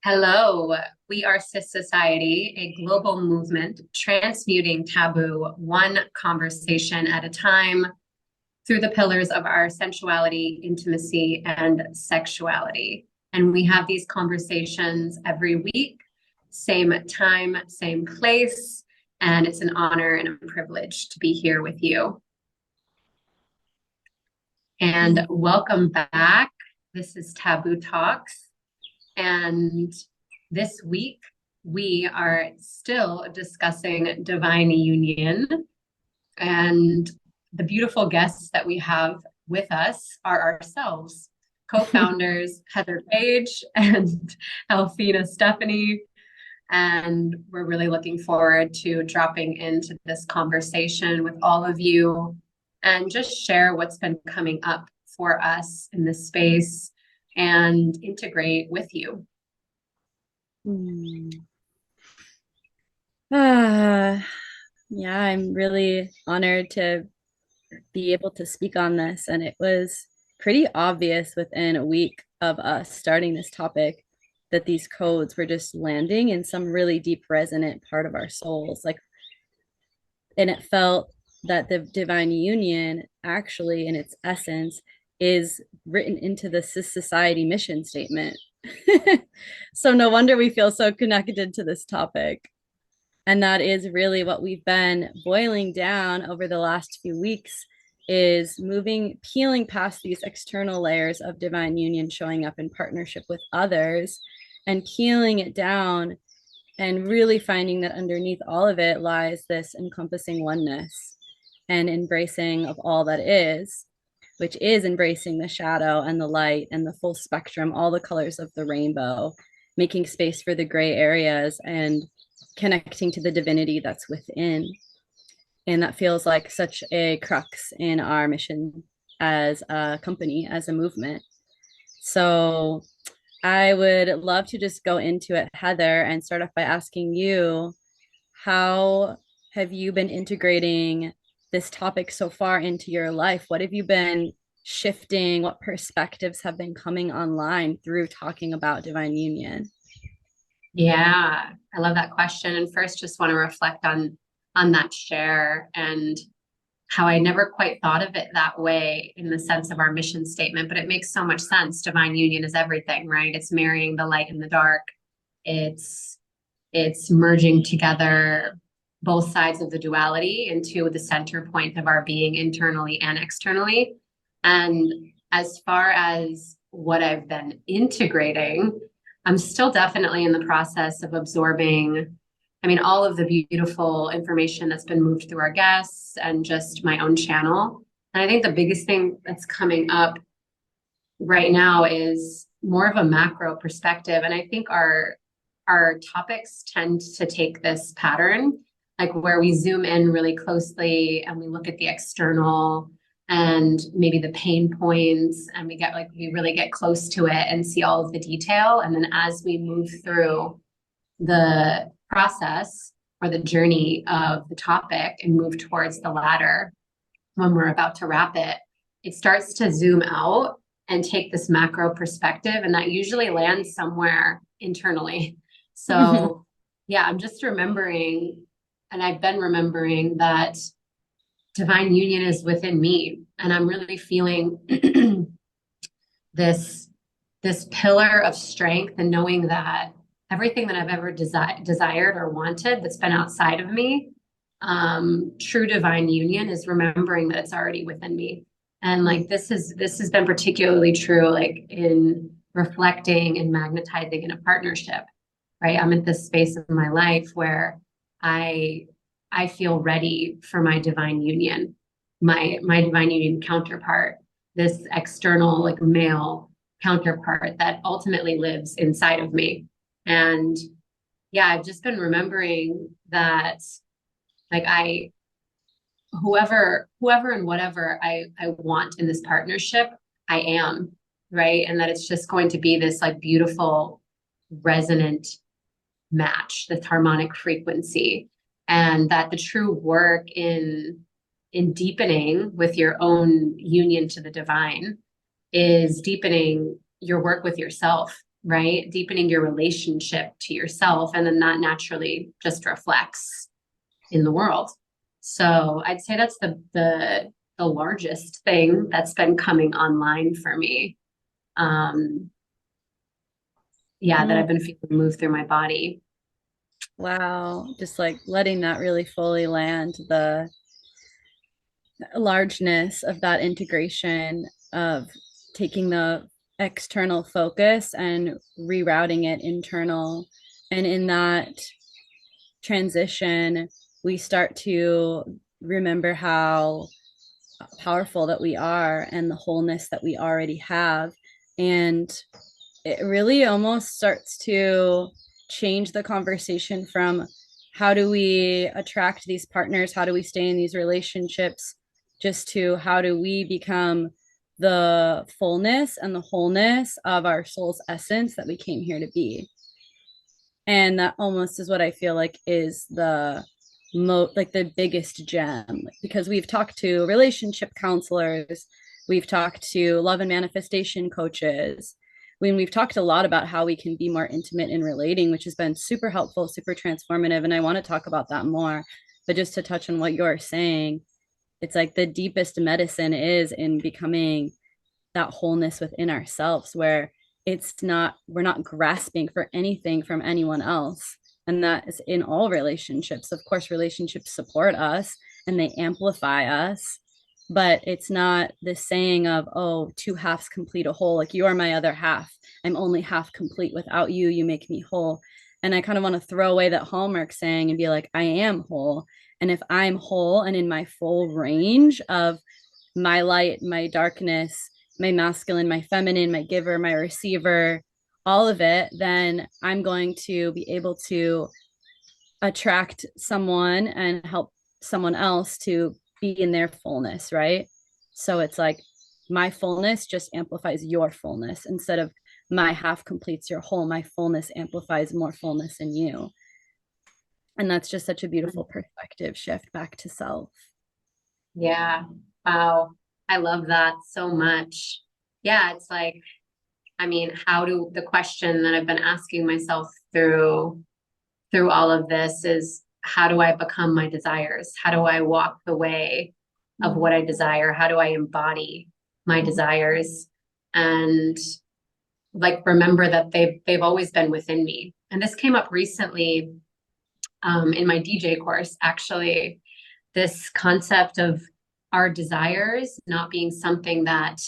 Hello, we are SISociety, a global movement transmuting taboo one conversation at a time through the pillars of our sensuality, intimacy, and sexuality. And we have these conversations every week, same time, same place. And it's an honor and a privilege to be here with you. And welcome back. This is Taboo Talks. And this week, we are still discussing divine union. And the beautiful guests that we have with us are ourselves, co-founders Heather Paige and Elfina Stephany. And we're really looking forward to dropping into this conversation with all of you and just share what's been coming up for us in this space and integrate with you. Yeah, I'm really honored to be able to speak on this. And it was pretty obvious within a week of us starting this topic that these codes were just landing in some really deep resonant part of our souls. And it felt that the divine union actually in its essence is written into the SISociety mission statement. So no wonder we feel so connected to this topic. And that is really what we've been boiling down over the last few weeks is peeling past these external layers of divine union showing up in partnership with others and peeling it down and really finding that underneath all of it lies this encompassing oneness and embracing of all that is, which is embracing the shadow and the light and the full spectrum, all the colors of the rainbow, making space for the gray areas and connecting to the divinity that's within. And that feels like such a crux in our mission as a company, as a movement. So I would love to just go into it, Heather, and start off by asking you, how have you been integrating this topic so far into your life? What have you been shifting? What perspectives have been coming online through talking about divine union? Yeah, I love that question. And first, just want to reflect on that share and how I never quite thought of it that way in the sense of our mission statement, but it makes so much sense. Divine union is everything, right? It's marrying the light and the dark. It's merging together both sides of the duality into the center point of our being internally and externally. And as far as what I've been integrating, I'm still definitely in the process of absorbing, all of the beautiful information that's been moved through our guests and just my own channel. And I think the biggest thing that's coming up right now is more of a macro perspective. And I think our topics tend to take this pattern, like where we zoom in really closely and we look at the external and maybe the pain points, and we really get close to it and see all of the detail. And then as we move through the process or the journey of the topic and move towards the ladder, when we're about to wrap it, it starts to zoom out and take this macro perspective. And that usually lands somewhere internally. So yeah, I'm just remembering, and I've been remembering that divine union is within me. And I'm really feeling this pillar of strength and knowing that everything that I've ever desired or wanted that's been outside of me, true divine union is remembering that it's already within me. And like this has been particularly true, like in reflecting and magnetizing in a partnership, right? I'm at this space of my life where I feel ready for my divine union, my divine union counterpart, this external like male counterpart that ultimately lives inside of me. And yeah, I've just been remembering that like whoever and whatever I want in this partnership, I am, right? And that it's just going to be this like beautiful resonant match, this harmonic frequency. And that the true work in deepening with your own union to the divine is deepening your work with yourself, right? Deepening your relationship to yourself. And then that naturally just reflects in the world. So I'd say that's the largest thing that's been coming online for me. Yeah, that Mm, I've been feeling move through my body. wow. Just like letting that really fully land, the largeness of that integration of taking the external focus and rerouting it internal. And in that transition, we start to remember how powerful that we are and the wholeness that we already have. And it really almost starts to change the conversation from how do we attract these partners? How do we stay in these relationships? Just to how do we become the fullness and the wholeness of our soul's essence that we came here to be. And that almost is what I feel like is the like the biggest gem, because we've talked to relationship counselors, we've talked to love and manifestation coaches, we've talked a lot about how we can be more intimate in relating, which has been super helpful, super transformative, and I want to talk about that more. But just to touch on what you're saying, it's like the deepest medicine is in becoming that wholeness within ourselves, where it's not, we're not grasping for anything from anyone else. And that is in all relationships. Of course, relationships support us and they amplify us, but it's not the saying of, oh, two halves complete a whole. Like, you are my other half. I'm only half complete without you. You make me whole. And I kind of want to throw away that Hallmark saying and be like, I am whole. And if I'm whole and in my full range of my light, my darkness, my masculine, my feminine, my giver, my receiver, all of it, then I'm going to be able to attract someone and help someone else to be in their fullness, right? So it's like my fullness just amplifies your fullness instead of my half completes your whole. My fullness amplifies more fullness in you. And that's just such a beautiful perspective shift back to self. Yeah. Wow. I love that so much. Yeah, it's like, I mean, how do the question that I've been asking myself through all of this is, how do I become my desires? How do I walk the way of what I desire? How do I embody my desires? And like remember that they've always been within me. And this came up recently in my DJ course, actually, this concept of our desires not being something that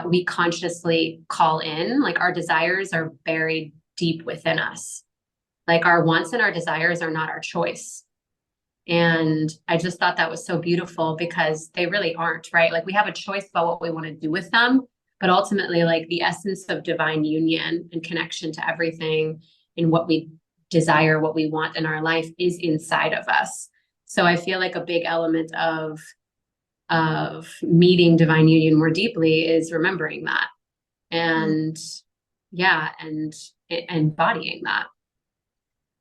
we consciously call in. Like our desires are buried deep within us. Like our wants and our desires are not our choice. And I just thought that was so beautiful because they really aren't, right? Like we have a choice about what we want to do with them, but ultimately like the essence of divine union and connection to everything in what we desire, what we want in our life is inside of us. So I feel like a big element of meeting divine union more deeply is remembering that and yeah, and embodying that.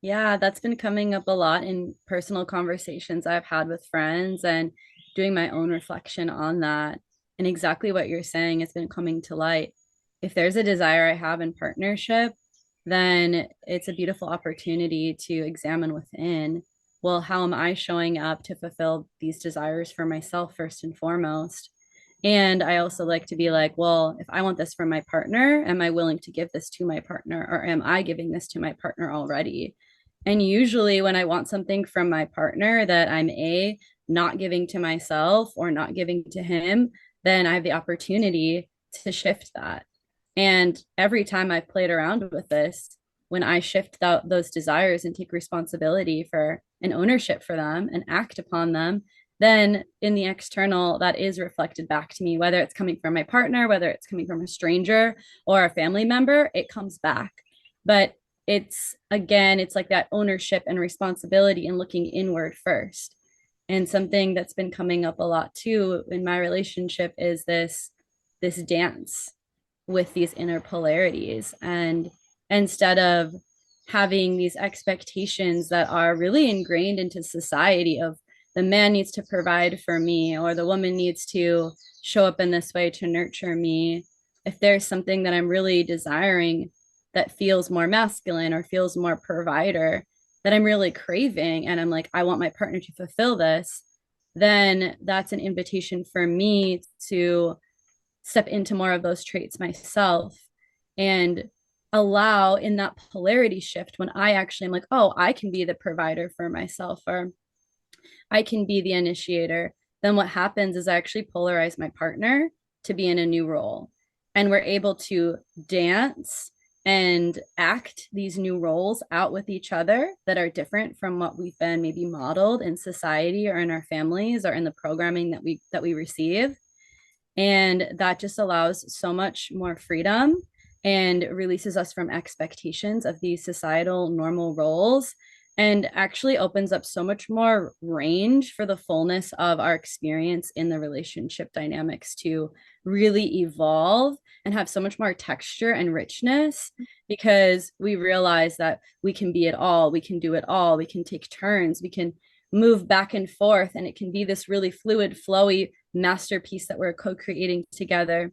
Yeah, that's been coming up a lot in personal conversations I've had with friends and doing my own reflection on that. And exactly what you're saying has been coming to light. If there's a desire I have in partnership, then it's a beautiful opportunity to examine within. Well, how am I showing up to fulfill these desires for myself first and foremost? And I also like to be like, well, if I want this from my partner, am I willing to give this to my partner, or am I giving this to my partner already? And usually, when I want something from my partner that I'm not giving to myself or not giving to him, then I have the opportunity to shift that. And every time I've played around with this, when I shift those desires and take responsibility for and ownership for them and act upon them, then in the external, that is reflected back to me, whether it's coming from my partner, whether it's coming from a stranger or a family member, it comes back. But it's again, it's like that ownership and responsibility and looking inward first. And something that's been coming up a lot too in my relationship is this dance with these inner polarities. And instead of having these expectations that are really ingrained into society of the man needs to provide for me or the woman needs to show up in this way to nurture me, if there's something that I'm really desiring, that feels more masculine or feels more provider that I'm really craving, and I'm like, I want my partner to fulfill this, then that's an invitation for me to step into more of those traits myself and allow in that polarity shift when I actually am like, oh, I can be the provider for myself, or I can be the initiator. Then what happens is I actually polarize my partner to be in a new role. And we're able to dance and act these new roles out with each other that are different from what we've been maybe modeled in society or in our families or in the programming that we receive. And that just allows so much more freedom and releases us from expectations of these societal normal roles, and actually opens up so much more range for the fullness of our experience in the relationship dynamics to really evolve and have so much more texture and richness, because we realize that we can be it all, we can do it all, we can take turns, we can move back and forth, and it can be this really fluid, flowy masterpiece that we're co-creating together.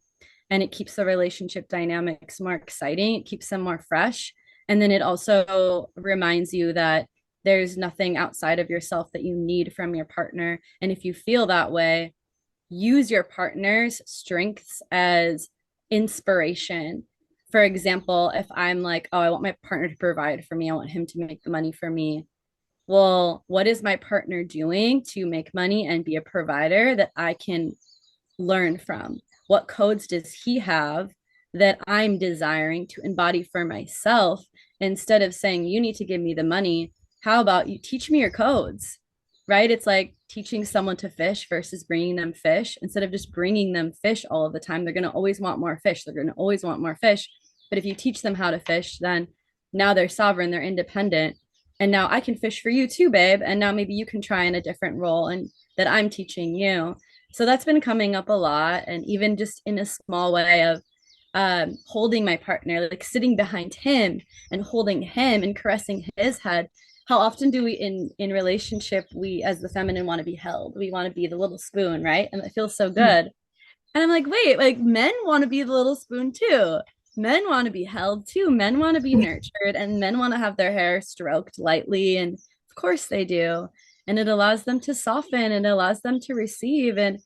And it keeps the relationship dynamics more exciting, it keeps them more fresh. And then it also reminds you that there's nothing outside of yourself that you need from your partner. And if you feel that way, use your partner's strengths as inspiration. For example, if I'm like, oh, I want my partner to provide for me, I want him to make the money for me. Well, what is my partner doing to make money and be a provider that I can learn from? What codes does he have that I'm desiring to embody for myself? Instead of saying, you need to give me the money, how about you teach me your codes? Right? It's like teaching someone to fish versus bringing them fish. Instead of just bringing them fish all of the time, they're going to always want more fish. They're going to always want more fish. But if you teach them how to fish, then now they're sovereign, they're independent. And now I can fish for you too, babe. And now maybe you can try in a different role and that I'm teaching you. So that's been coming up a lot. And even just in a small way of holding my partner, like sitting behind him and holding him and caressing his head. How often do we in relationship, we as the feminine want to be held? We want to be the little spoon, right? And it feels so good. And I'm like, wait, like men want to be the little spoon too. Men want to be held too. Men want to be nurtured, and men want to have their hair stroked lightly. And of course they do. And it allows them to soften and it allows them to receive. And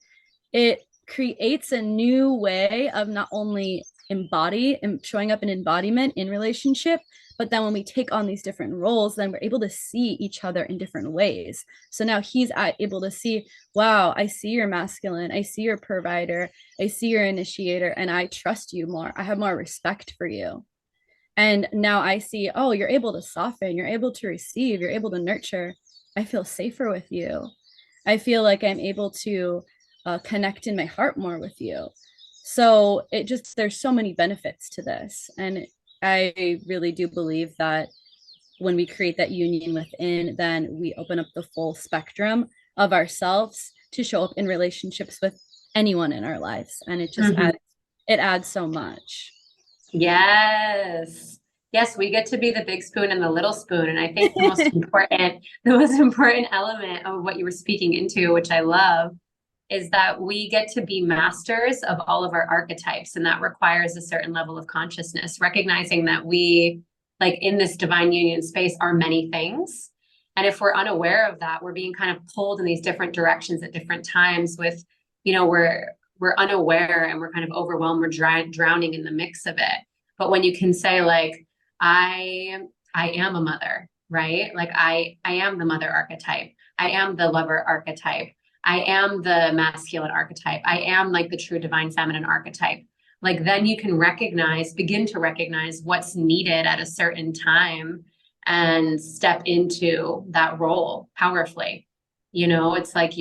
it creates a new way of not only embody and showing up in embodiment in relationship, but then when we take on these different roles, then we're able to see each other in different ways. So now he's able to see, wow, I see you're masculine, I see you're provider, I see you're initiator, and I trust you more, I have more respect for you. And now I see, oh, you're able to soften, you're able to receive, you're able to nurture. I feel safer with you. I feel like I'm able to connect in my heart more with you. So it just, there's so many benefits to this. And I really do believe that when we create that union within, then we open up the full spectrum of ourselves to show up in relationships with anyone in our lives. And it just adds so much. Yes. Yes, we get to be the big spoon and the little spoon. And I think the most important element of what you were speaking into, which I love, is that we get to be masters of all of our archetypes. And that requires a certain level of consciousness, recognizing that we, like in this divine union space, are many things. And if we're unaware of that, we're being kind of pulled in these different directions at different times with, we're unaware and we're kind of overwhelmed, we're drowning in the mix of it. But when you can say like, I am a mother, right? Like I am the mother archetype. I am the lover archetype. I am the masculine archetype. I am like the true divine feminine archetype. Like then you can begin to recognize what's needed at a certain time and step into that role powerfully. It's like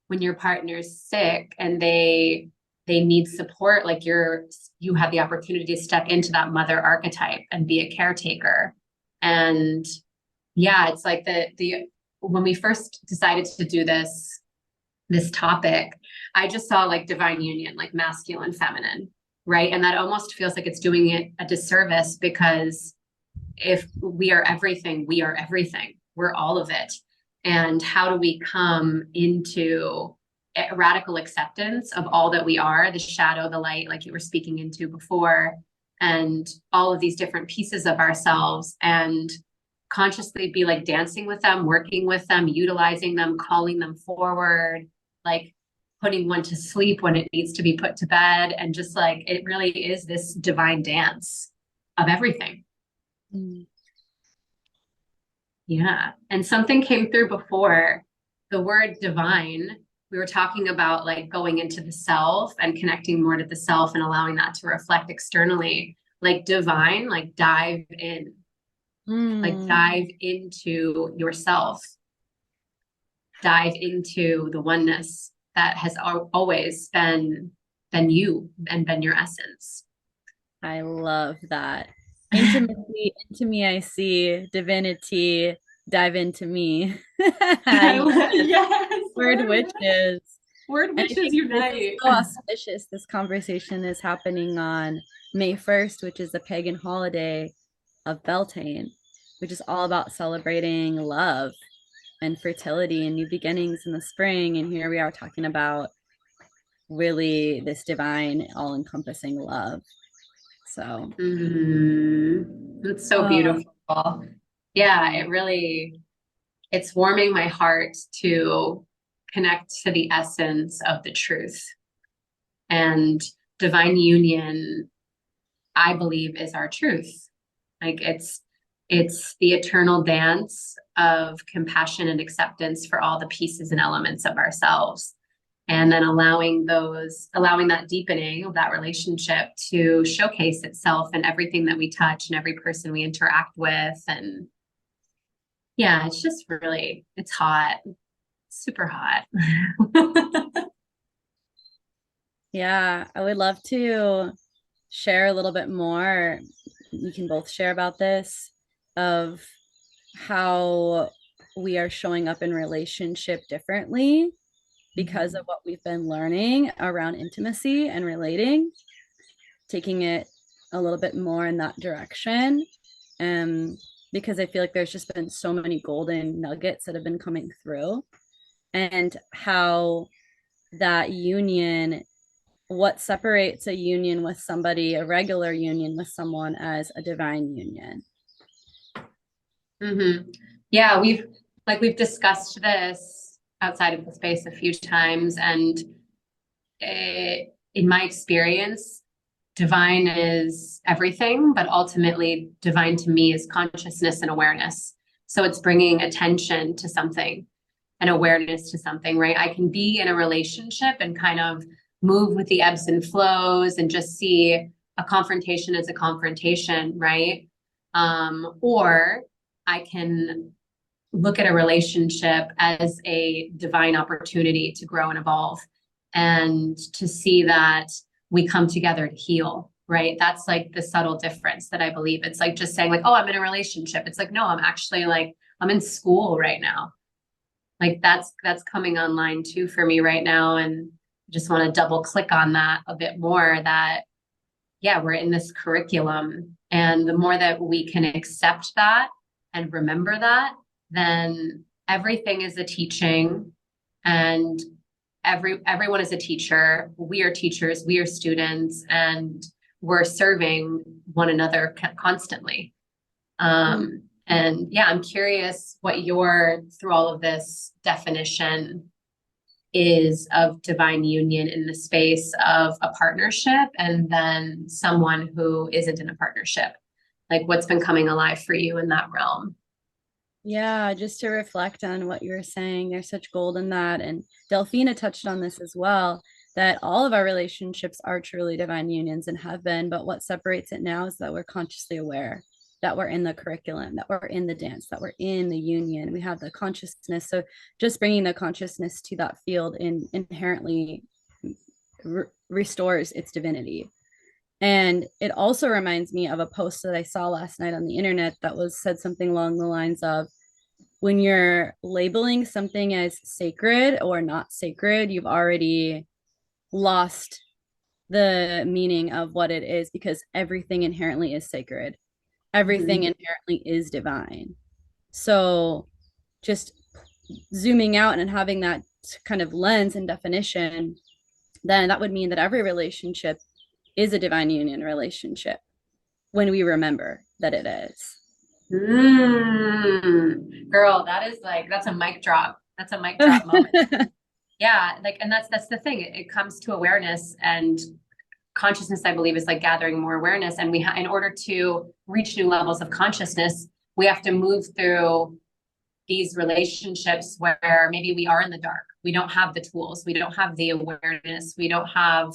when your partner's sick and they need support, like you have the opportunity to step into that mother archetype and be a caretaker. And yeah, it's like the when we first decided to do this topic, I just saw like divine union, like masculine, feminine, right? And that almost feels like it's doing it a disservice, because if we are everything, we are everything. We're all of it. And how do we come into radical acceptance of all that we are, the shadow, the light, like you were speaking into before, and all of these different pieces of ourselves, and consciously be like dancing with them, working with them, utilizing them, calling them forward, like putting one to sleep when it needs to be put to bed. And just like, it really is this divine dance of everything. Mm. Yeah. And something came through before, the word divine. We were talking about like going into the self and connecting more to the self and allowing that to reflect externally. Like divine, like dive in, like dive into yourself, dive into the oneness that has always been you and been your essence. I love that. Intimacy, into me, I see divinity, dive into me. Yes, Word witches. word And I witches think this is unite. so auspicious. This conversation is happening on May 1st, which is the pagan holiday of Beltane, which is all about celebrating love and fertility and new beginnings in the spring. And here we are talking about really this divine, all-encompassing love. So, It's so oh, beautiful. Yeah, it really, it's warming my heart to connect to the essence of the truth. And divine union, I believe, is our truth. Like it's the eternal dance of compassion and acceptance for all the pieces and elements of ourselves. And then allowing that deepening of that relationship to showcase itself in everything that we touch and every person we interact with. And yeah, it's just really, it's hot, super hot. yeah, I would love to share a little bit more. We can both share about this of how we are showing up in relationship differently because of what we've been learning around intimacy and relating, taking it a little bit more in that direction. Because I feel like there's just been so many golden nuggets that have been coming through, and how that union, what separates a union with somebody, a regular union with someone, as a divine union. Mm-hmm. Yeah, we've discussed this outside of the space a few times, and in my experience, divine is everything, but ultimately, divine to me is consciousness and awareness. So it's bringing attention to something and awareness to something, right? I can be in a relationship and kind of move with the ebbs and flows and just see a confrontation as a confrontation, right? Or I can look at a relationship as a divine opportunity to grow and evolve and to see that we come together to heal, right? That's like the subtle difference that I believe. It's like just saying like, oh, I'm in a relationship. It's like, no, I'm actually like, I'm in school right now. Like that's coming online too for me right now. And I just want to double click on that a bit more, that yeah, we're in this curriculum. And the more that we can accept that and remember that, then everything is a teaching, and everyone is a teacher. We are teachers, we are students, and we're serving one another constantly. And yeah, I'm curious what your, through all of this, definition is of divine union in the space of a partnership and then someone who isn't in a partnership. Like what's been coming alive for you in that realm? Yeah, just to reflect on what you were saying, there's such gold in that. And Delphina touched on this as well, that all of our relationships are truly divine unions and have been. But what separates it now is that we're consciously aware that we're in the curriculum, that we're in the dance, that we're in the union. We have the consciousness. So just bringing the consciousness to that field inherently restores its divinity. And it also reminds me of a post that I saw last night on the internet that was said something along the lines of, when you're labeling something as sacred or not sacred, you've already lost the meaning of what it is, because everything inherently is sacred. Everything inherently is divine. So just zooming out and having that kind of lens and definition, then that would mean that every relationship is a divine union relationship. when we remember that it is. Girl, that is like, that's a mic drop. That's a mic drop moment. Yeah, like, and that's the thing. It comes to awareness, and consciousness, I believe, is like gathering more awareness. And in order to reach new levels of consciousness, we have to move through these relationships where maybe we are in the dark. We don't have the tools. We don't have the awareness. We don't have,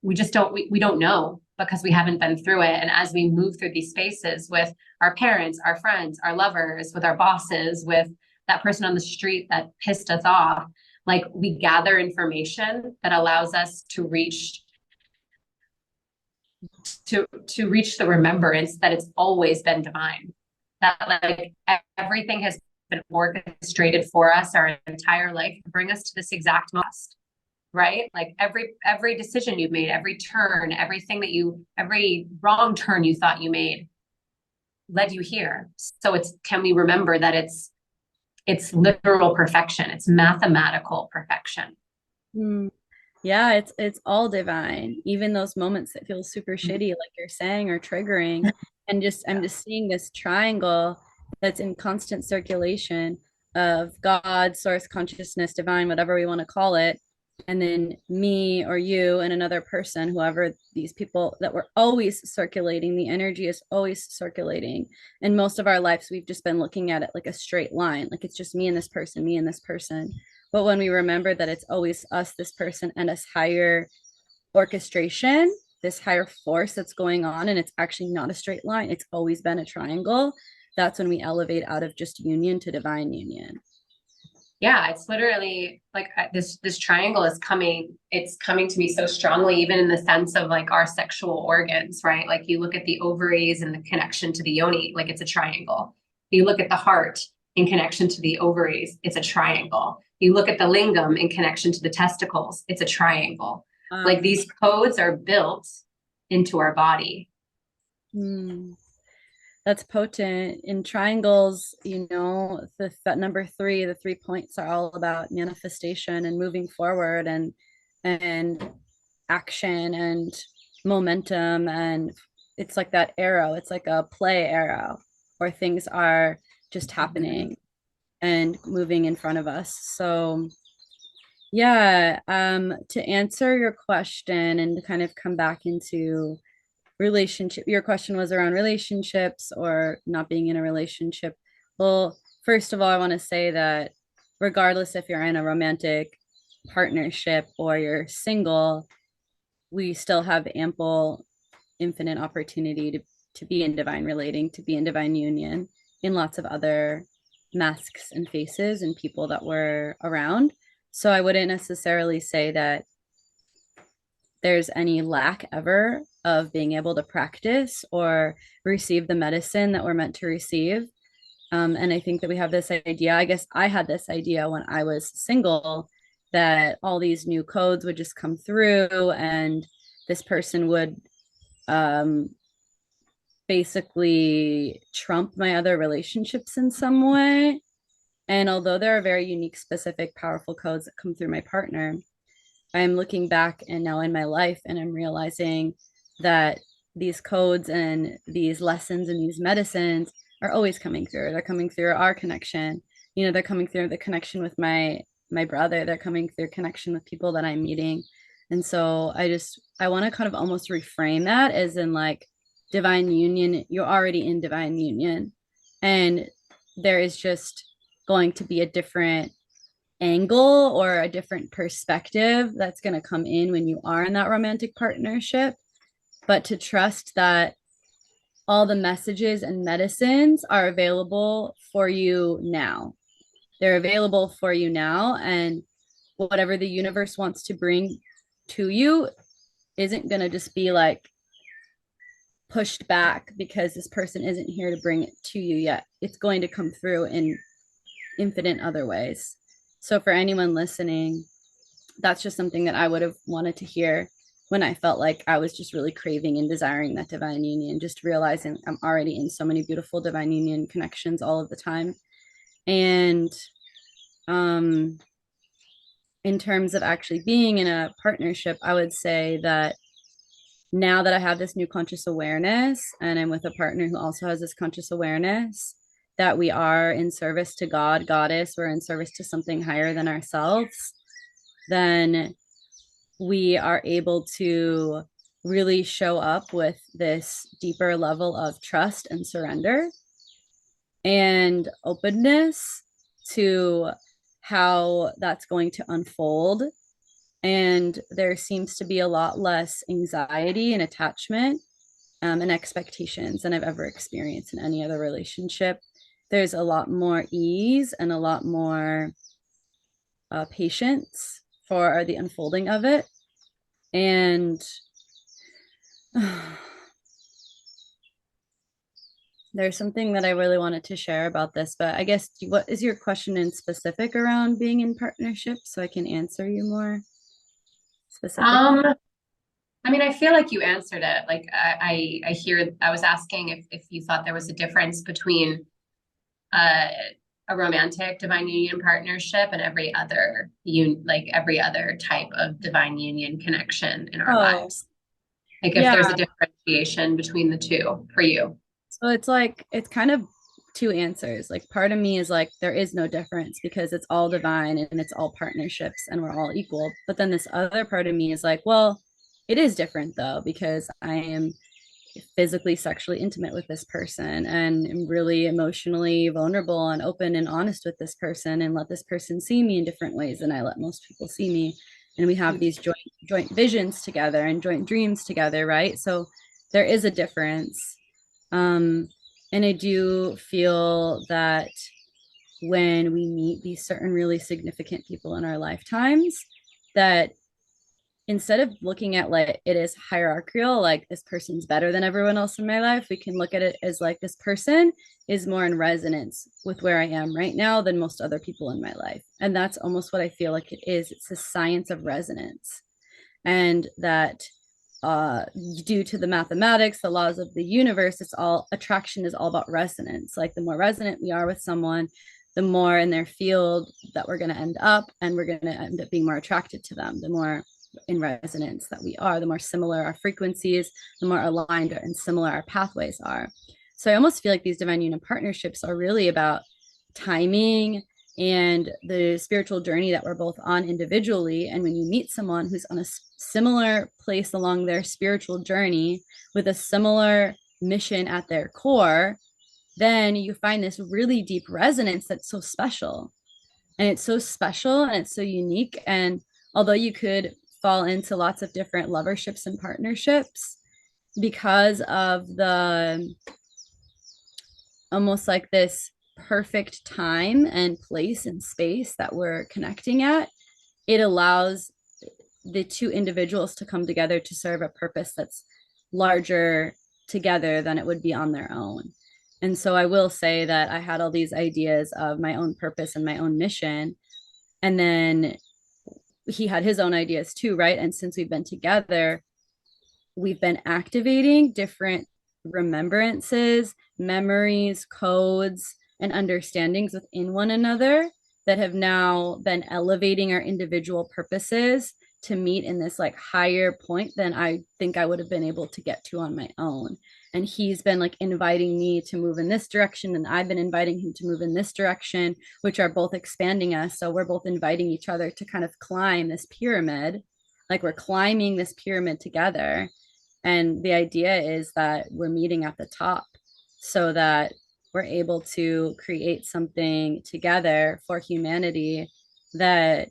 we just don't, we don't know because we haven't been through it. And as we move through these spaces with our parents, our friends, our lovers, with our bosses, with that person on the street that pissed us off, like we gather information that allows us to reach the remembrance that it's always been divine, that like everything has been orchestrated for us our entire life to bring us to this exact moment, right? Like every decision you've made, every turn, every wrong turn you thought you made led you here. So can we remember that it's literal perfection, it's mathematical perfection. Yeah, it's all divine. Even those moments that feel super shitty, like you're saying, or triggering. And I'm just seeing this triangle that's in constant circulation of God, source, consciousness, divine, whatever we want to call it. And then me or you and another person, whoever these people that were always circulating, the energy is always circulating. And most of our lives, we've just been looking at it like a straight line, like it's just me and this person, me and this person. But when we remember that it's always us, this person, and this higher orchestration, this higher force that's going on, and it's actually not a straight line, it's always been a triangle, that's when we elevate out of just union to divine union. Yeah, it's literally like this triangle is coming, it's coming to me so strongly, even in the sense of like our sexual organs, right? Like you look at the ovaries and the connection to the yoni, like it's a triangle. You look at the heart in connection to the ovaries, it's a triangle. You look at the lingam in connection to the testicles, it's a triangle. Like these codes are built into our body. That's potent. In triangles, you know, that number three, the 3 points are all about manifestation and moving forward and action and momentum. And it's like that arrow, it's like a play arrow where things are just happening and moving in front of us. So yeah, to answer your question and to kind of come back into relationship, your question was around relationships or not being in a relationship. Well, first of all, I want to say that regardless if you're in a romantic partnership or you're single, we still have ample infinite opportunity to be in divine relating, to be in divine union in lots of other masks and faces and people that were around. So I wouldn't necessarily say that there's any lack ever of being able to practice or receive the medicine that we're meant to receive. And I think that we have this idea, I guess I had this idea when I was single, that all these new codes would just come through and this person would basically trump my other relationships in some way. And although there are very unique, specific, powerful codes that come through my partner, I'm looking back and now in my life and I'm realizing that these codes and these lessons and these medicines are always coming through. They're coming through our connection. You know, they're coming through the connection with my brother. They're coming through connection with people that I'm meeting. And so I want to kind of almost reframe that as in like divine union. You're already in divine union. And there is just going to be a different angle or a different perspective that's going to come in when you are in that romantic partnership, but to trust that all the messages and medicines are available for you now. They're available for you now, and whatever the universe wants to bring to you isn't going to just be like pushed back because this person isn't here to bring it to you yet. It's going to come through in infinite other ways. So for anyone listening, that's just something that I would have wanted to hear when I felt like I was just really craving and desiring that divine union, just realizing I'm already in so many beautiful divine union connections all of the time. And in terms of actually being in a partnership, I would say that now that I have this new conscious awareness and I'm with a partner who also has this conscious awareness that we are in service to God, Goddess, we're in service to something higher than ourselves, then we are able to really show up with this deeper level of trust and surrender and openness to how that's going to unfold. And there seems to be a lot less anxiety and attachment and expectations than I've ever experienced in any other relationship. There's a lot more ease and a lot more patience for the unfolding of it. And there's something that I really wanted to share about this, but I guess what is your question in specific around being in partnership so I can answer you more specifically? I mean, I feel like you answered it. Like I hear, I was asking if you thought there was a difference between a romantic divine union partnership and every other every other type of divine union connection in our lives. Like if there's Yeah. a differentiation between the two for you. So it's like, it's kind of two answers. Like part of me is like, there is no difference because it's all divine and it's all partnerships and we're all equal. But then this other part of me is like, well, it is different though, because I am physically sexually intimate with this person and am really emotionally vulnerable and open and honest with this person and let this person see me in different ways than I let most people see me. And we have these joint visions together and joint dreams together, right? So there is a difference. And I do feel that when we meet these certain really significant people in our lifetimes, that instead of looking at like it is hierarchical, like this person's better than everyone else in my life, we can look at it as like this person is more in resonance with where I am right now than most other people in my life. And that's almost what I feel like it is. It's a science of resonance. And that due to the mathematics, the laws of the universe, it's all attraction is all about resonance. Like the more resonant we are with someone, the more in their field that we're going to end up, and we're going to end up being more attracted to them. The more in resonance that we are, the more similar our frequencies, the more aligned and similar our pathways are. So I almost feel like these divine union partnerships are really about timing and the spiritual journey that we're both on individually. And when you meet someone who's on a similar place along their spiritual journey with a similar mission at their core, then you find this really deep resonance that's so special. And it's so special and it's so unique. And although you could fall into lots of different loverships and partnerships, because of the almost like this perfect time and place and space that we're connecting at, it allows the two individuals to come together to serve a purpose that's larger together than it would be on their own. And so I will say that I had all these ideas of my own purpose and my own mission. And then he had his own ideas too, right? And since we've been together, we've been activating different remembrances, memories, codes, and understandings within one another that have now been elevating our individual purposes to meet in this like higher point than I think I would have been able to get to on my own. And he's been like inviting me to move in this direction, and I've been inviting him to move in this direction, which are both expanding us. So we're both inviting each other to kind of climb this pyramid, like we're climbing this pyramid together. And the idea is that we're meeting at the top so that we're able to create something together for humanity that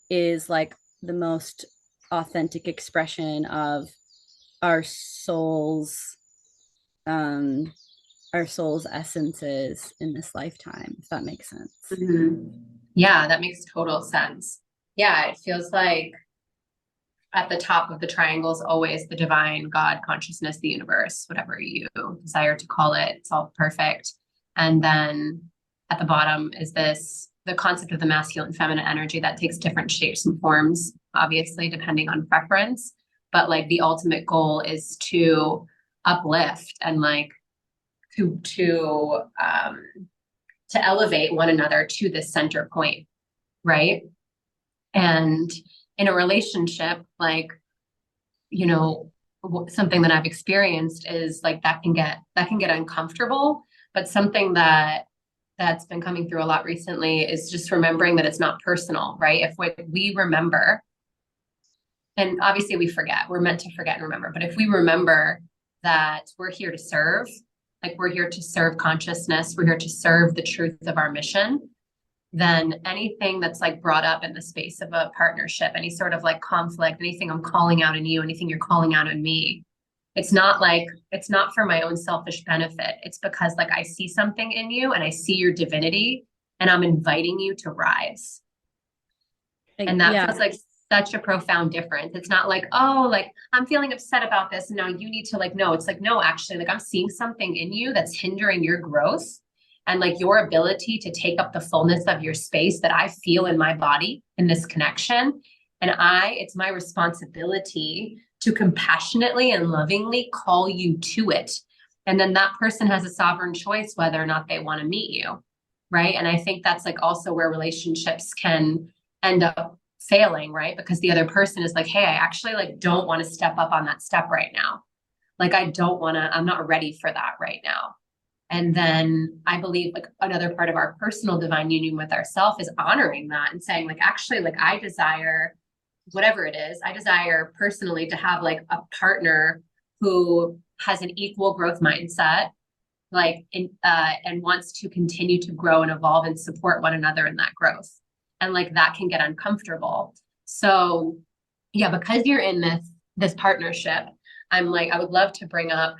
is like the most authentic expression of our souls, our soul's essences in this lifetime, if that makes sense. Mm-hmm. Yeah, that makes total sense. Yeah, it feels like at the top of the triangle is always the divine, God, consciousness, the universe, whatever you desire to call it. It's all perfect. And then at the bottom is the concept of the masculine, feminine energy that takes different shapes and forms, obviously, depending on preference. But like the ultimate goal is to uplift and like to elevate one another to this center point, right? And in a relationship, like, you know, something that I've experienced is like that can get uncomfortable, but something that's been coming through a lot recently is just remembering that it's not personal, right? If we remember, and obviously we forget, we're meant to forget and remember, but if we remember that we're here to serve, like we're here to serve consciousness, we're here to serve the truth of our mission, then anything that's like brought up in the space of a partnership, any sort of like conflict, anything I'm calling out in you, anything you're calling out in me, it's not for my own selfish benefit. It's because like I see something in you and I see your divinity and I'm inviting you to rise. And that Yeah, feels like such a profound difference. It's not like, oh, like I'm feeling upset about this. And now you need to like, no, it's like, no, actually, like I'm seeing something in you that's hindering your growth and like your ability to take up the fullness of your space that I feel in my body in this connection. And it's my responsibility to compassionately and lovingly call you to it. And then that person has a sovereign choice whether or not they want to meet you. Right. And I think that's like also where relationships can end up failing, right? Because the other person is like, hey, I actually like don't want to step up on that step right now. Like I don't want to, I'm not ready for that right now. And then I believe like another part of our personal divine union with ourselves is honoring that and saying like, actually, like I desire whatever it is, I desire personally to have like a partner who has an equal growth mindset, like and wants to continue to grow and evolve and support one another in that growth. And like that can get uncomfortable. So yeah, because you're in this partnership, I'm like, I would love to bring up,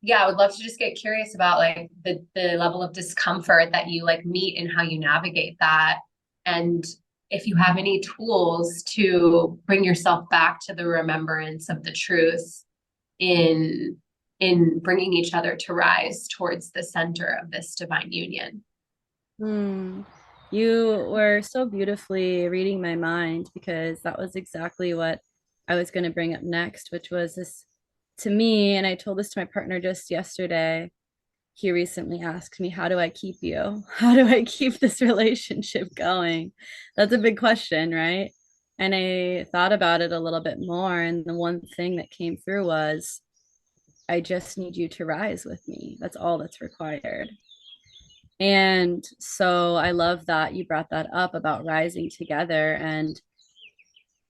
yeah, I would love to just get curious about like the level of discomfort that you like meet and how you navigate that. And if you have any tools to bring yourself back to the remembrance of the truth in bringing each other to rise towards the center of this divine union. You were so beautifully reading my mind because that was exactly what I was going to bring up next, which was this to me. And I told this to my partner just yesterday. He recently asked me, how do I keep you? How do I keep this relationship going? That's a big question, right? And I thought about it a little bit more. And the one thing that came through was, I just need you to rise with me. That's all that's required. And so I love that you brought that up about rising together. And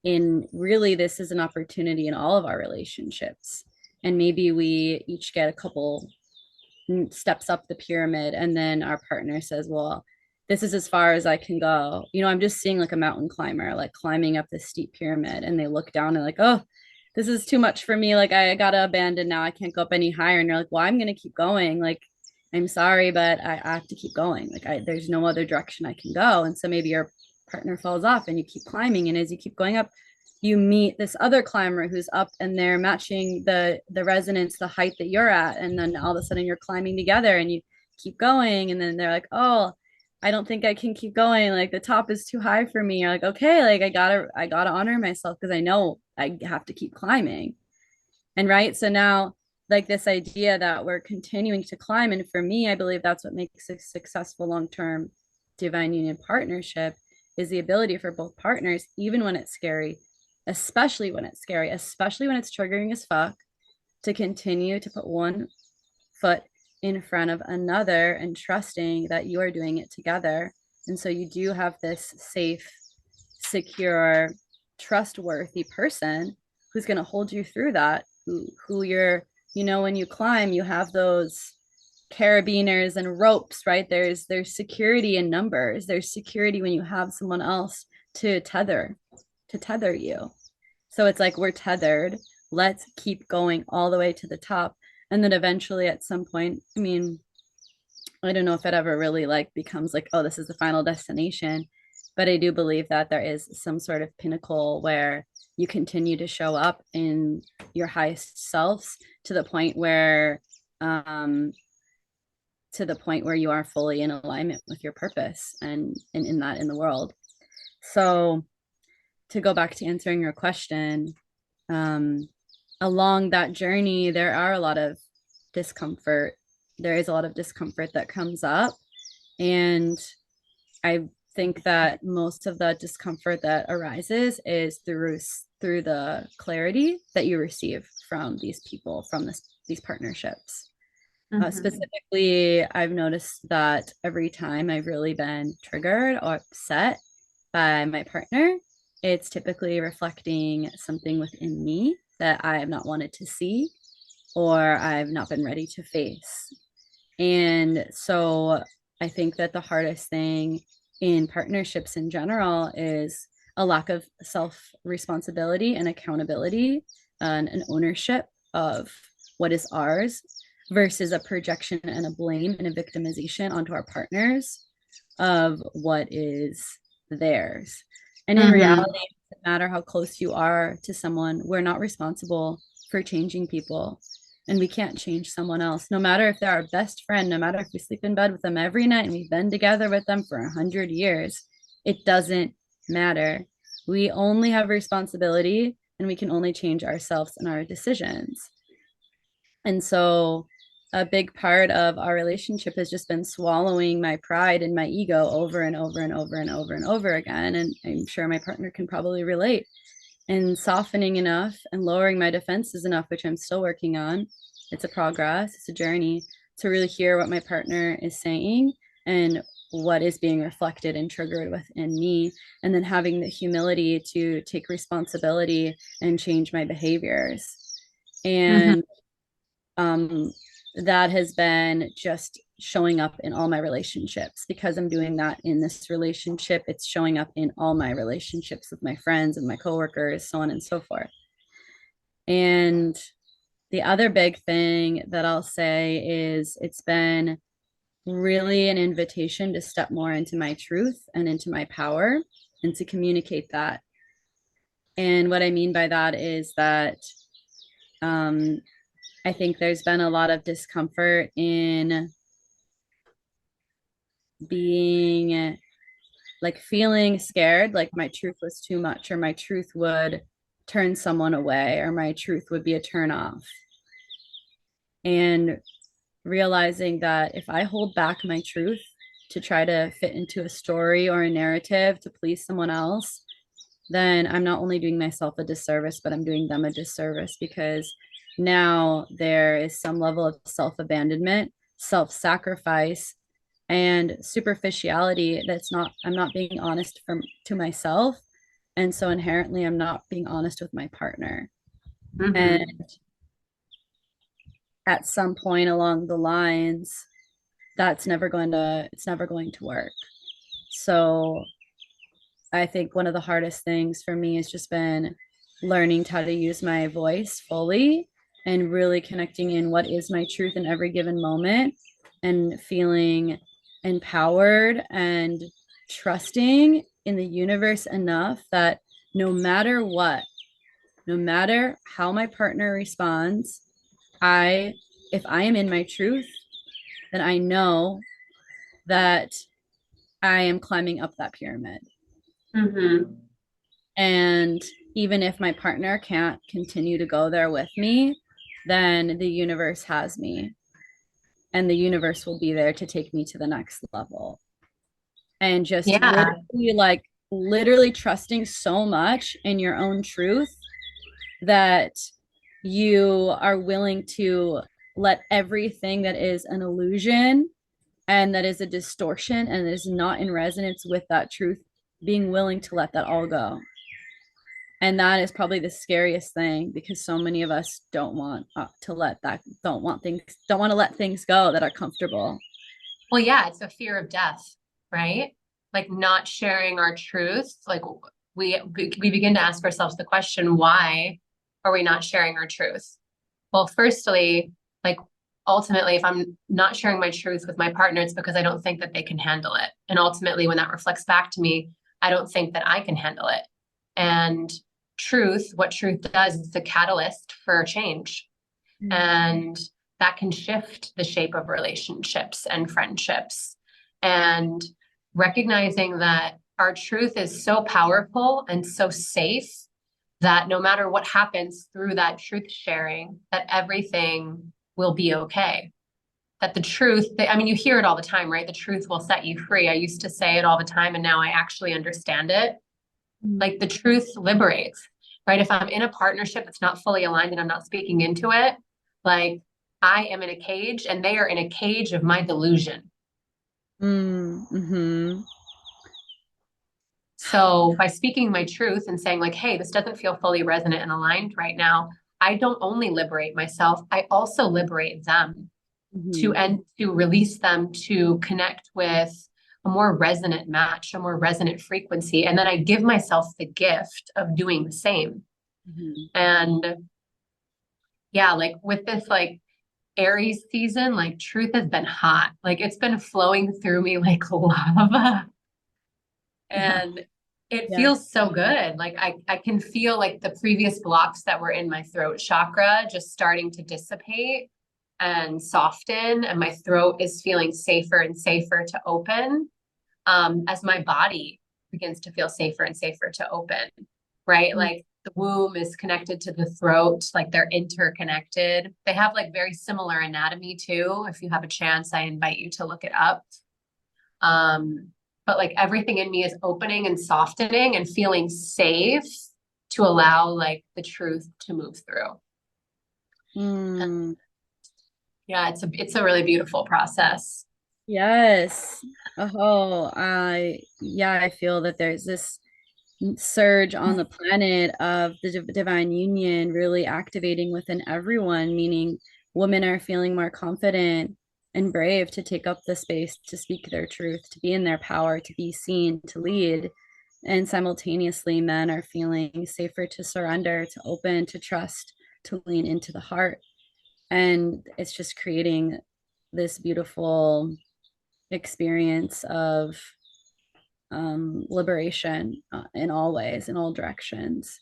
in really, this is an opportunity in all of our relationships. And maybe we each get a couple steps up the pyramid, and then our partner says, well, this is as far as I can go. I'm just seeing like a mountain climber like climbing up this steep pyramid, and they look down and like, oh, this is too much for me, like I gotta abandon now, I can't go up any higher. And you're like, well, I'm gonna keep going, like I'm sorry, but I have to keep going, like there's no other direction I can go. And so maybe your partner falls off and you keep climbing, and as you keep going up, you meet this other climber who's up and they're matching the resonance, the height that you're at, and then all of a sudden you're climbing together and you keep going, and then they're like, oh, I don't think I can keep going, like the top is too high for me. You're like, okay, like I gotta honor myself because I know I have to keep climbing. And right, so now like this idea that we're continuing to climb, and for me I believe that's what makes a successful long-term divine union partnership, is the ability for both partners, even when it's scary, especially when it's scary, especially when it's triggering as fuck, to continue to put one foot in front of another and trusting that you are doing it together. And so you do have this safe, secure, trustworthy person who's going to hold you through that, who you're, when you climb, you have those carabiners and ropes, right? There's security in numbers. There's security when you have someone else to tether you. So it's like we're tethered. Let's keep going all the way to the top. And then eventually at some point, I mean, I don't know if it ever really like becomes like, oh, this is the final destination. But I do believe that there is some sort of pinnacle where you continue to show up in your highest selves to the point where you are fully in alignment with your purpose and in that in the world. So to go back to answering your question, along that journey, there are a lot of discomfort. There is a lot of discomfort that comes up. And I think that most of the discomfort that arises is through through the clarity that you receive from these people, from these partnerships. Specifically, I've noticed that every time I've really been triggered or upset by my partner, it's typically reflecting something within me that I have not wanted to see or I've not been ready to face. And so I think that the hardest thing in partnerships in general is a lack of self responsibility and accountability and an ownership of what is ours versus a projection and a blame and a victimization onto our partners of what is theirs. And in reality, it doesn't matter how close you are to someone, we're not responsible for changing people. And we can't change someone else, no matter if they're our best friend, no matter if we sleep in bed with them every night and we've been together with them for 100 years. It doesn't matter. We only have responsibility and we can only change ourselves and our decisions. And so a big part of our relationship has just been swallowing my pride and my ego over and over and over and over and over again. And I'm sure my partner can probably relate. And softening enough and lowering my defenses enough, which I'm still working on. It's a progress, it's a journey to really hear what my partner is saying and what is being reflected and triggered within me. And then having the humility to take responsibility and change my behaviors. And that has been just showing up in all my relationships. Because I'm doing that in this relationship, it's showing up in all my relationships with my friends and my coworkers, so on and so forth. And the other big thing that I'll say is it's been really an invitation to step more into my truth and into my power and to communicate that. And what I mean by that is that I think there's been a lot of discomfort in being like feeling scared, like my truth was too much, or my truth would turn someone away, or my truth would be a turn off. And realizing that if I hold back my truth to try to fit into a story or a narrative to please someone else, then I'm not only doing myself a disservice, but I'm doing them a disservice, because now there is some level of self-abandonment, self-sacrifice, and superficiality I'm not being honest to myself. And so inherently I'm not being honest with my partner. And at some point along the lines, it's never going to work. So I think one of the hardest things for me has just been learning how to use my voice fully and really connecting in what is my truth in every given moment, and feeling empowered and trusting in the universe enough that no matter what, no matter how my partner responds, if I am in my truth, then I know that I am climbing up that pyramid. And even if my partner can't continue to go there with me, then the universe has me, and the universe will be there to take me to the next level. And just literally trusting so much in your own truth that you are willing to let everything that is an illusion and that is a distortion and is not in resonance with that truth, being willing to let that all go. And that is probably the scariest thing, because so many of us don't want to let things go that are comfortable. Well, yeah, it's a fear of death, right? Like not sharing our truth. Like we begin to ask ourselves the question, why are we not sharing our truth? Well, firstly, like ultimately, if I'm not sharing my truth with my partner, it's because I don't think that they can handle it. And ultimately, when that reflects back to me, I don't think that I can handle it. And what truth does is a catalyst for change. And that can shift the shape of relationships and friendships. And recognizing that our truth is so powerful and so safe that no matter what happens through that truth sharing, that everything will be okay. That the truth, you hear it all the time, right? The truth will set you free. I used to say it all the time, and now I actually understand it. Like the truth liberates. right? If I'm in a partnership that's not fully aligned and I'm not speaking into it, like I am in a cage and they are in a cage of my delusion. Mm-hmm. So by speaking my truth and saying like, hey, this doesn't feel fully resonant and aligned right now, I don't only liberate myself, I also liberate them Mm-hmm. to release them to connect with a more resonant match, a more resonant frequency. And then I give myself the gift of doing the same. Mm-hmm. And yeah, like with this like Aries season, like truth has been hot. Like it's been flowing through me like lava. Yeah. And it Yeah. feels so good. Like I can feel like the previous blocks that were in my throat chakra just starting to dissipate and soften. And my throat is feeling safer and safer to open, as my body begins to feel safer and safer to open, right? Like the womb is connected to the throat, like they're interconnected. They have like very similar anatomy too. If you have a chance, I invite you to look it up. Um, but like everything in me is opening and softening and feeling safe to allow like the truth to move through. Mm. Yeah, it's a really beautiful process. Yes. Oh, yeah, I feel that there's this surge on the planet of the divine union really activating within everyone, meaning women are feeling more confident and brave to take up the space to speak their truth, to be in their power, to be seen, to lead. And simultaneously, men are feeling safer to surrender, to open, to trust, to lean into the heart. And it's just creating this beautiful experience of liberation in all ways, in all directions.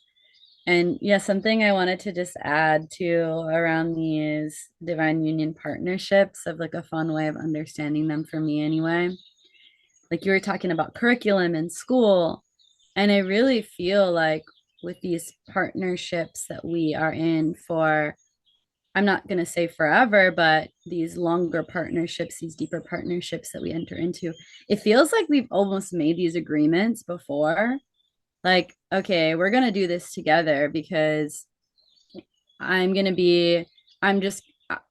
And yeah, something I wanted to just add to around these divine union partnerships of like a fun way of understanding them for me anyway. Like you were talking about curriculum in school, and I really feel like with these partnerships that we are in for, I'm not going to say forever, but these longer partnerships, these deeper partnerships that we enter into, it feels like we've almost made these agreements before. Like, okay, we're going to do this together because I'm going to be, I'm just,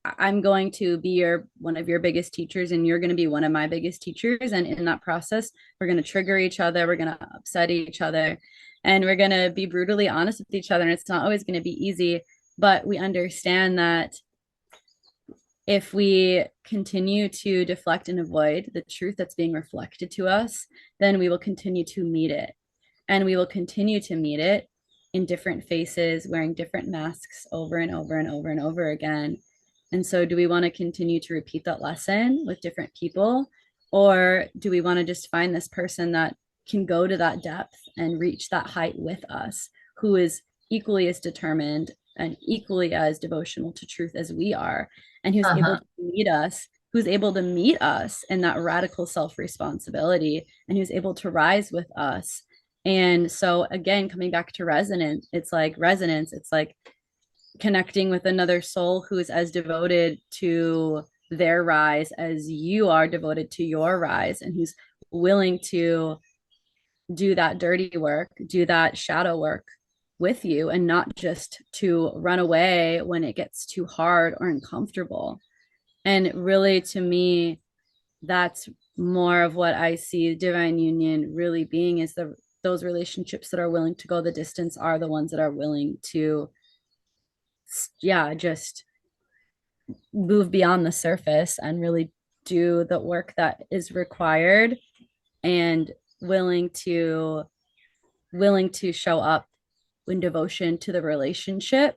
I'm going to be your one of your biggest teachers, and you're going to be one of my biggest teachers. And in that process, we're going to trigger each other, we're going to upset each other, and we're going to be brutally honest with each other. And it's not always going to be easy, but we understand that if we continue to deflect and avoid the truth that's being reflected to us, then we will continue to meet it. And we will continue to meet it in different faces, wearing different masks over and over and over and over again. And so, do we want to continue to repeat that lesson with different people? Or do we want to just find this person that can go to that depth and reach that height with us, who is equally as determined and equally as devotional to truth as we are, and who's able Uh-huh. to meet us, who's able to meet us in that radical self responsibility, and who's able to rise with us. And so, again, coming back to resonance, it's like connecting with another soul who is as devoted to their rise as you are devoted to your rise, and who's willing to do that dirty work, do that shadow work with you, and not just to run away when it gets too hard or uncomfortable. And really, to me, that's more of what I see divine union really being, is the those relationships that are willing to go the distance are the ones that are willing to, yeah, just move beyond the surface and really do the work that is required, and willing to show up in devotion to the relationship,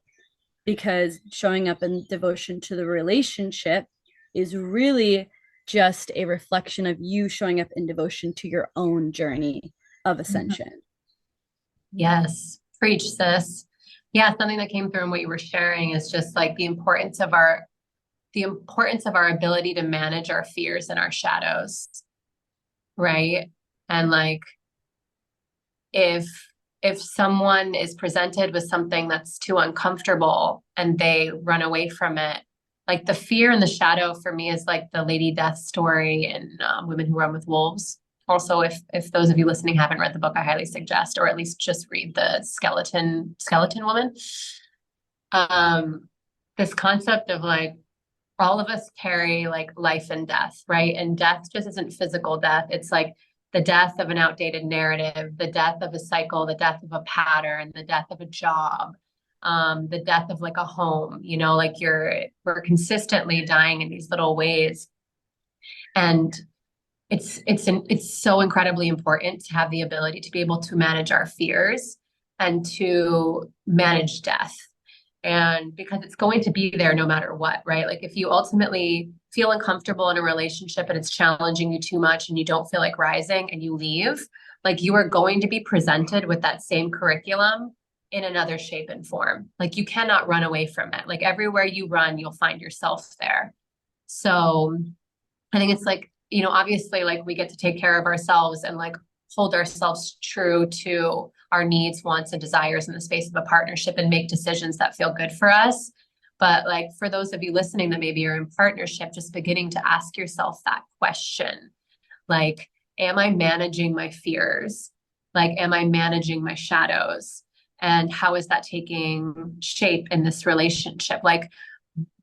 because showing up in devotion to the relationship is really just a reflection of you showing up in devotion to your own journey of Mhm. ascension. Yes. Preach, sis. Yeah, something that came through in what you were sharing is just like the importance of our ability to manage our fears and our shadows, right? And like if if someone is presented with something that's too uncomfortable and they run away from it, like the fear and the shadow for me is like the Lady Death story in Women Who Run with Wolves. Also, if those of you listening haven't read the book, I highly suggest, or at least just read the Skeleton Woman. This concept of like all of us carry like life and death, right? And death just isn't physical death. It's like the death of an outdated narrative, the death of a cycle, the death of a pattern, the death of a job, the death of like a home, like we're consistently dying in these little ways. And it's so incredibly important to have the ability to be able to manage our fears and to manage death. And because it's going to be there no matter what, right? Like if you ultimately feel uncomfortable in a relationship and it's challenging you too much and you don't feel like rising and you leave, like you are going to be presented with that same curriculum in another shape and form. Like you cannot run away from it. Like everywhere you run, you'll find yourself there. So I think it's like, obviously like we get to take care of ourselves and like hold ourselves true to our needs, wants, and desires in the space of a partnership and make decisions that feel good for us. But like for those of you listening that maybe are in partnership, just beginning to ask yourself that question. Like, am I managing my fears? Like, am I managing my shadows? And how is that taking shape in this relationship? Like,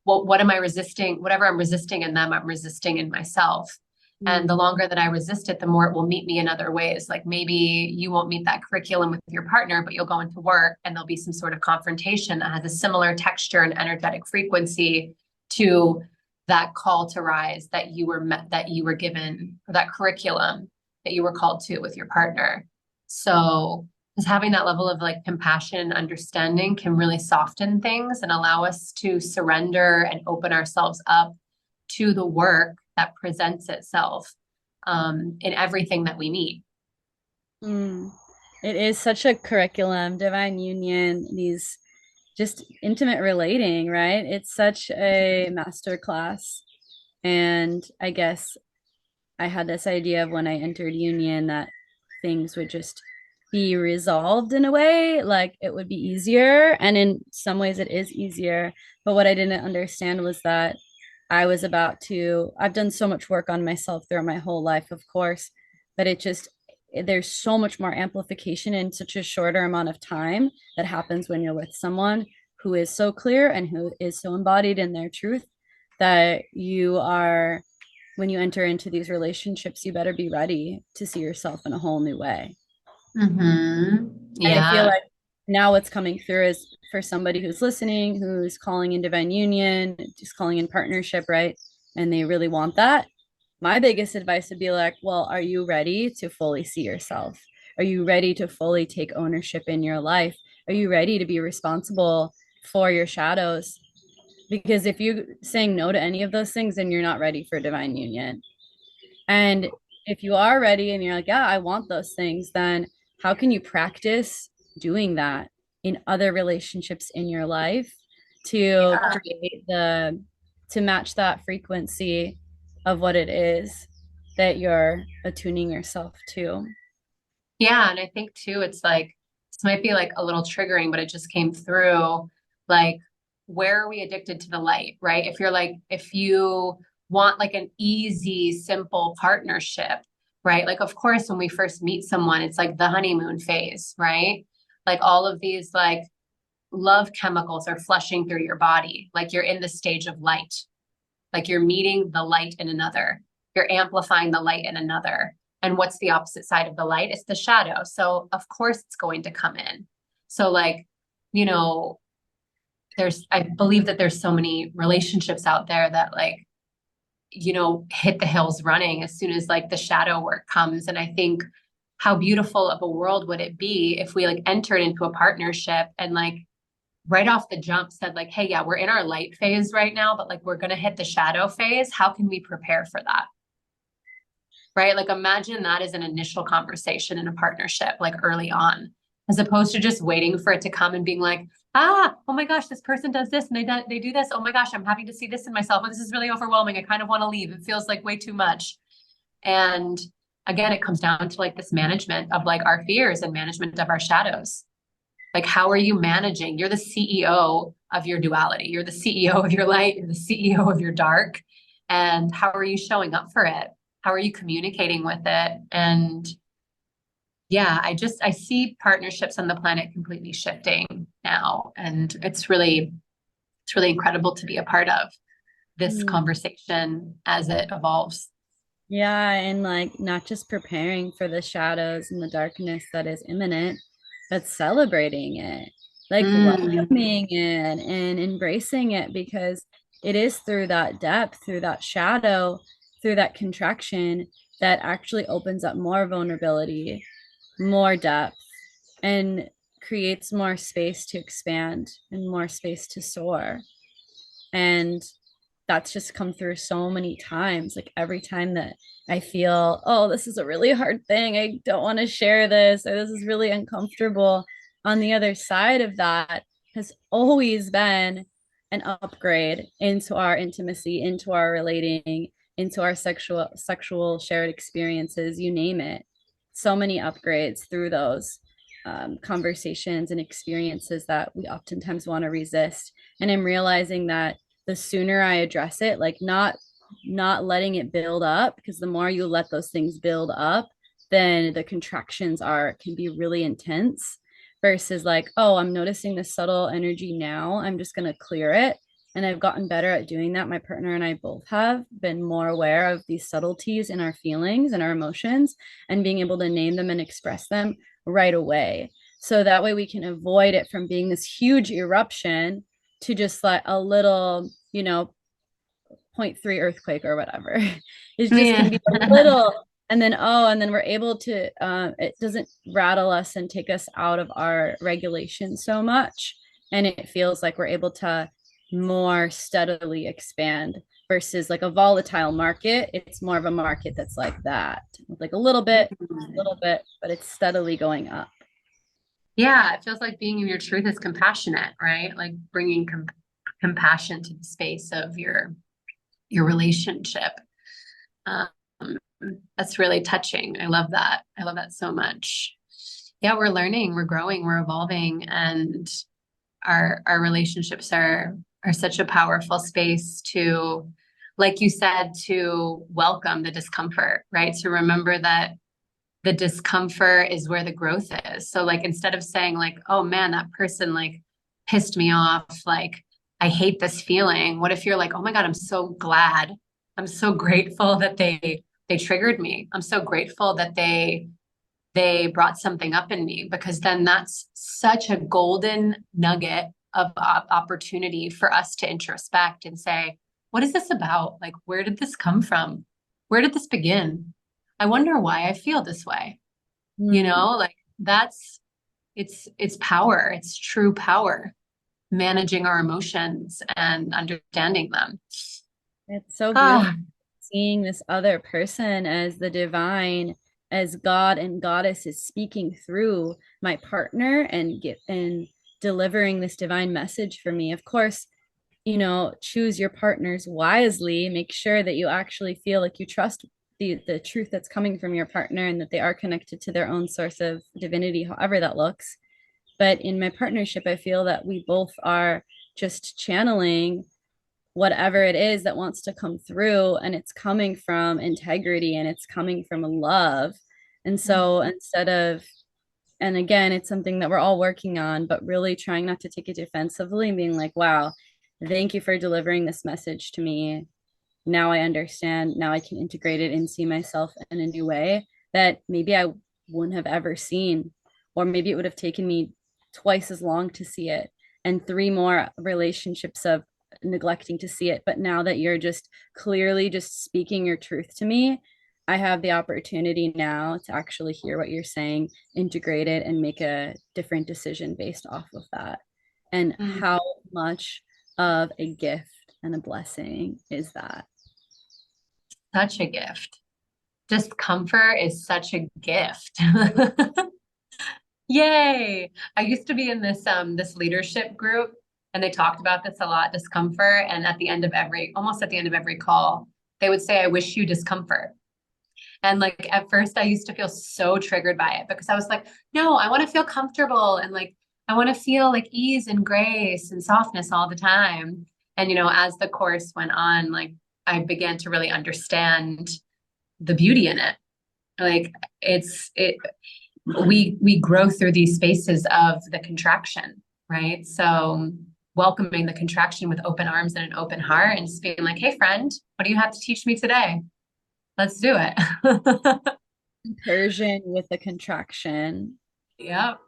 what am I resisting? Whatever I'm resisting in them, I'm resisting in myself. And the longer that I resist it, the more it will meet me in other ways. Like maybe you won't meet that curriculum with your partner, but you'll go into work and there'll be some sort of confrontation that has a similar texture and energetic frequency to that call to rise that you were given, or that curriculum that you were called to with your partner. So just having that level of like compassion and understanding can really soften things and allow us to surrender and open ourselves up to the work that presents itself in everything that we meet. It is such a curriculum, divine union, these just intimate relating, right? It's such a master class. And I guess I had this idea of when I entered union that things would just be resolved in a way, like it would be easier. And in some ways it is easier. But what I didn't understand was that I've done so much work on myself throughout my whole life, of course, but there's so much more amplification in such a shorter amount of time that happens when you're with someone who is so clear and who is so embodied in their truth that when you enter into these relationships, you better be ready to see yourself in a whole new way. Mm-hmm. Yeah. And I feel like now what's coming through is for somebody who's listening, who's calling in divine union, just calling in partnership, right? And they really want that. My biggest advice would be like, well, are you ready to fully see yourself? Are you ready to fully take ownership in your life? Are you ready to be responsible for your shadows? Because if you're saying no to any of those things, then you're not ready for divine union. And if you are ready and you're like, yeah, I want those things, then how can you practice doing that in other relationships in your life to create to match that frequency of what it is that you're attuning yourself to? Yeah. And I think too, it's like, this might be like a little triggering, but it just came through. Like, where are we addicted to the light, right? If you want like an easy, simple partnership, right? Like, of course, when we first meet someone, it's like the honeymoon phase, right? Like all of these like love chemicals are flushing through your body. Like you're in the stage of light, like you're meeting the light in another, you're amplifying the light in another. And what's the opposite side of the light? It's the shadow. So of course it's going to come in. So like, I believe that there's so many relationships out there that like, hit the hills running as soon as like the shadow work comes. And I think how beautiful of a world would it be if we like entered into a partnership and like right off the jump said like, hey, yeah, we're in our light phase right now, but like we're going to hit the shadow phase. How can we prepare for that? Right? Like imagine that as an initial conversation in a partnership, like early on, as opposed to just waiting for it to come and being like, oh my gosh, this person does this and they do this. Oh my gosh, I'm happy to see this in myself. Oh, this is really overwhelming. I kind of want to leave. It feels like way too much. And again, it comes down to like this management of like our fears and management of our shadows. Like, how are you managing? You're the CEO of your duality. You're the CEO of your light. You're the CEO of your dark. And how are you showing up for it? How are you communicating with it? And yeah, I see partnerships on the planet completely shifting now. And it's really incredible to be a part of this Mm. conversation as it evolves. Yeah, and like not just preparing for the shadows and the darkness that is imminent, but celebrating it, like Mm, welcoming it and embracing it, because it is through that depth, through that shadow, through that contraction that actually opens up more vulnerability, more depth, and creates more space to expand and more space to soar. And that's just come through so many times. Like every time that I feel, oh, this is a really hard thing, I don't want to share this, or this is really uncomfortable, on the other side of that has always been an upgrade into our intimacy, into our relating, into our sexual shared experiences, you name it. So many upgrades through those conversations and experiences that we oftentimes want to resist. And I'm realizing that the sooner I address it, like not letting it build up, because the more you let those things build up, then the contractions are can be really intense, versus like, oh, I'm noticing the subtle energy now, I'm just going to clear it. And I've gotten better at doing that. My partner and I both have been more aware of these subtleties in our feelings and our emotions, and being able to name them and express them right away, so that way we can avoid it from being this huge eruption to just like a little, you know, point 0.3 earthquake or whatever. It's just yeah. can be a little, and then and then we're able to it doesn't rattle us and take us out of our regulation so much, and it feels like we're able to more steadily expand, versus like a volatile market. It's more of a market that's like that, like a little bit, but it's steadily going up. Yeah, it feels like being in your truth is compassionate, right? Like bringing compassion to the space of your relationship. Um, that's really touching. I love that. I love that so much. Yeah, we're learning, we're growing, we're evolving, and our relationships are such a powerful space to, like you said, to welcome the discomfort, right? To remember that the discomfort is where the growth is. So like instead of saying like, oh man, that person like pissed me off, like I hate this feeling. What if you're like, oh my God, I'm so glad. I'm so grateful that they triggered me. I'm so grateful that they brought something up in me, because then that's such a golden nugget of opportunity for us to introspect and say, what is this about? Like, where did this come from? Where did this begin? I wonder why I feel this way. You Mm, know, like that's it's power. It's true power, managing our emotions and understanding them. it's so beautiful Ah, seeing this other person as the divine, as God and goddess is speaking through my partner and get and delivering this divine message for me. Of course, you know, choose your partners wisely, make sure that you actually feel like you trust the truth that's coming from your partner, and that they are connected to their own source of divinity, however that looks. But in my partnership, I feel that we both are just channeling whatever it is that wants to come through, and it's coming from integrity and it's coming from love. And so instead of, and again, it's something that we're all working on, but really trying not to take it defensively and being like, wow, thank you for delivering this message to me. Now I understand. Now I can integrate it and see myself in a new way that maybe I wouldn't have ever seen, or maybe it would have taken me twice as long to see it, and three more relationships of neglecting to see it. But now that you're just clearly just speaking your truth to me, I have the opportunity now to actually hear what you're saying, integrate it, and make a different decision based off of that. And mm, how much of a gift and a blessing is that? such a gift. Discomfort is such a gift. Yay. I used to be in this leadership group, and they talked about this a lot, discomfort. And at the end of almost at the end of every call, they would say, I wish you discomfort. And like at first I used to feel so triggered by it, because I was like, no, I want to feel comfortable, and like I want to feel like ease and grace and softness all the time. And as the course went on, like I began to really understand the beauty in it. Like we grow through these spaces of the contraction, right? So welcoming the contraction with open arms and an open heart and just being like, hey friend, what do you have to teach me today? Let's do it. Persian with the contraction. Yep.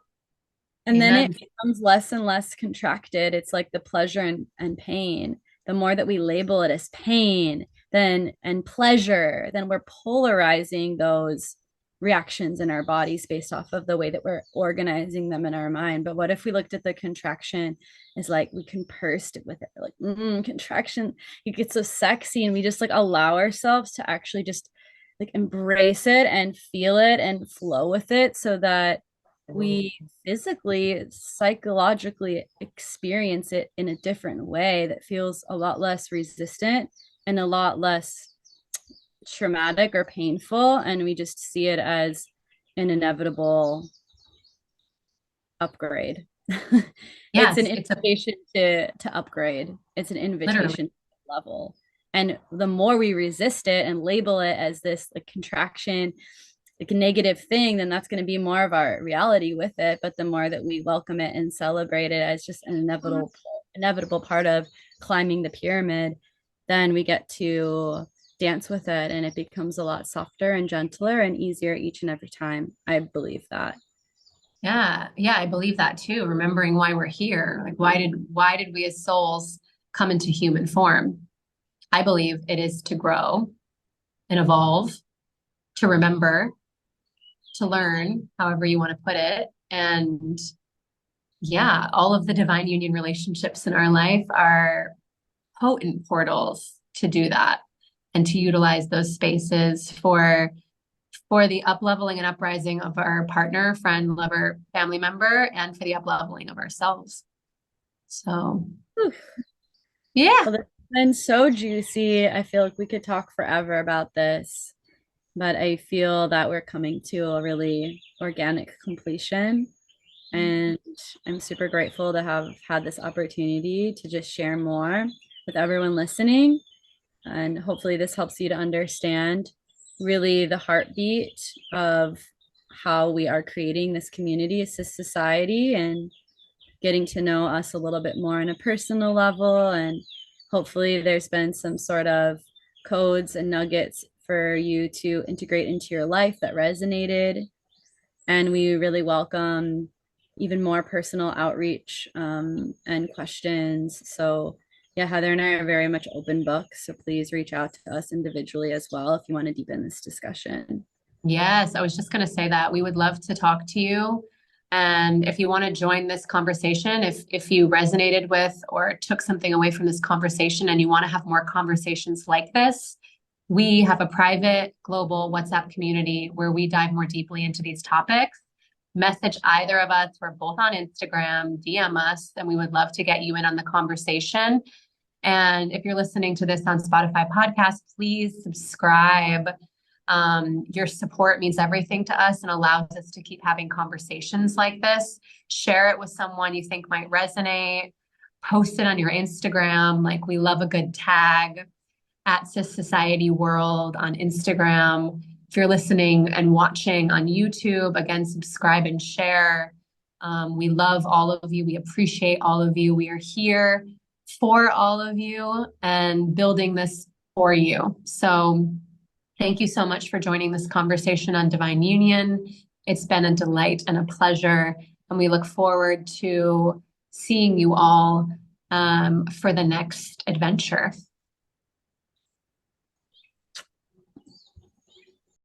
And then it Amen. becomes less and less contracted. It's like the pleasure and pain. The more that we label it as pain, then and pleasure, then we're polarizing those reactions in our bodies based off of the way that we're organizing them in our mind. But what if we looked at the contraction as like we conversed with it, like contraction, it gets so sexy, and we just like allow ourselves to actually just like embrace it and feel it and flow with it so that we physically, psychologically experience it in a different way that feels a lot less resistant and a lot less traumatic or painful. And we just see it as an inevitable upgrade. It's an Yes, it's a invitation to upgrade. It's an literally. invitation to level. And the more we resist it and label it as this like contraction, like a negative thing, then that's going to be more of our reality with it. But the more that we welcome it and celebrate it as just an inevitable part of climbing the pyramid, then we get to dance with it, and it becomes a lot softer and gentler and easier each and every time. I believe that. Yeah, yeah, I believe that too. Remembering why we're here. Like why did we as souls come into human form? I believe it is to grow and evolve, to remember, to learn, however you want to put it. And yeah, all of the divine union relationships in our life are potent portals to do that and to utilize those spaces for the up leveling and uprising of our partner, friend, lover, family member, and for the up leveling of ourselves. So, Whew. yeah. Well, this has been so juicy. I feel like we could talk forever about this, but I feel that we're coming to a really organic completion. And I'm super grateful to have had this opportunity to just share more with everyone listening. And hopefully, this helps you to understand really the heartbeat of how we are creating this community, SISociety, and getting to know us a little bit more on a personal level. And hopefully, there's been some sort of codes and nuggets for you to integrate into your life that resonated. And we really welcome even more personal outreach and questions. So, yeah, Heather and I are very much open books. So please reach out to us individually as well if you want to deepen this discussion. Yes, I was just going to say that we would love to talk to you. And if you want to join this conversation, if you resonated with or took something away from this conversation and you want to have more conversations like this, we have a private global WhatsApp community where we dive more deeply into these topics. Message either of us. We're both on Instagram, DM us, and we would love to get you in on the conversation. And if you're listening to this on Spotify podcast, please subscribe. Your support means everything to us and allows us to keep having conversations like this. Share it with someone you think might resonate. Post it on your Instagram. Like, we love a good tag at SISociety World on Instagram. If you're listening and watching on YouTube, again, subscribe and share. We love all of you. We appreciate all of you. We are here for all of you and building this for you. So thank you so much for joining this conversation on Divine Union. It's been a delight and a pleasure. And we look forward to seeing you all for the next adventure.